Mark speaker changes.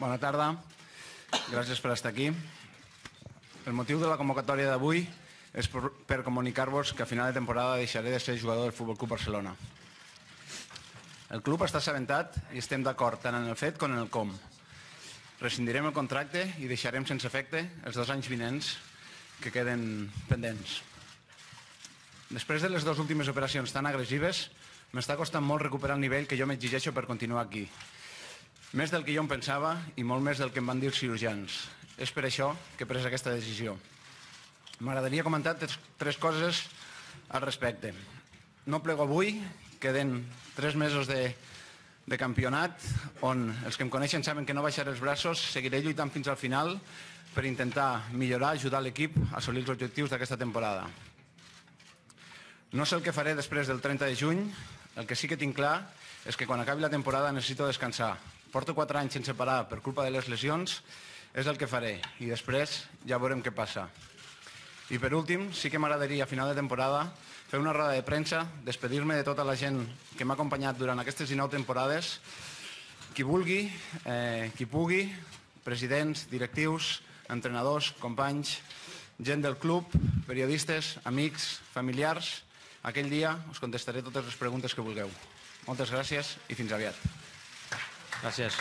Speaker 1: Bona tarda. Gràcies per estar aquí. El motiu de la convocatòria d'avui és per comunicar-vos que a final de temporada deixaré de ser jugador del Futbol Club Barcelona. El club està assabentat i estem d'acord tant en el fet com en el com. Rescindirem el contracte i deixarem sense efecte els 2 anys vinents que queden pendents. Després de les 2 últimes operacions tan agressives, m'està costant molt recuperar el nivell que jo m'exigeixo per continuar aquí. Més del que jo em pensava i molt més del que em van dir els cirurgians. És per això que he pres aquesta decisió. M'agradaria comentar 3 coses al respecte. No plego avui, queden 3 mesos de campionat on els que em coneixen saben que no baixaré els braços, seguiré lluitant fins al final per intentar millorar, ajudar l'equip a assolir els objectius d'aquesta temporada. No sé el que faré després del 30 de juny, el que sí que tinc clar és que quan acabi la temporada necessito descansar. Porto 4 anys sense parar per culpa de les lesions, és el que faré i després ja veurem què passa. I per últim, sí que m'agradaria a final de temporada fer una roda de premsa, despedir-me de tota la gent que m'ha acompanyat durant aquestes 19 temporades, qui vulgui, qui pugui, presidents, directius, entrenadors, companys, gent del club, periodistes, amics, familiars. Aquell dia us contestaré totes les preguntes que vulgueu. Moltes gràcies i fins aviat.
Speaker 2: Gràcies.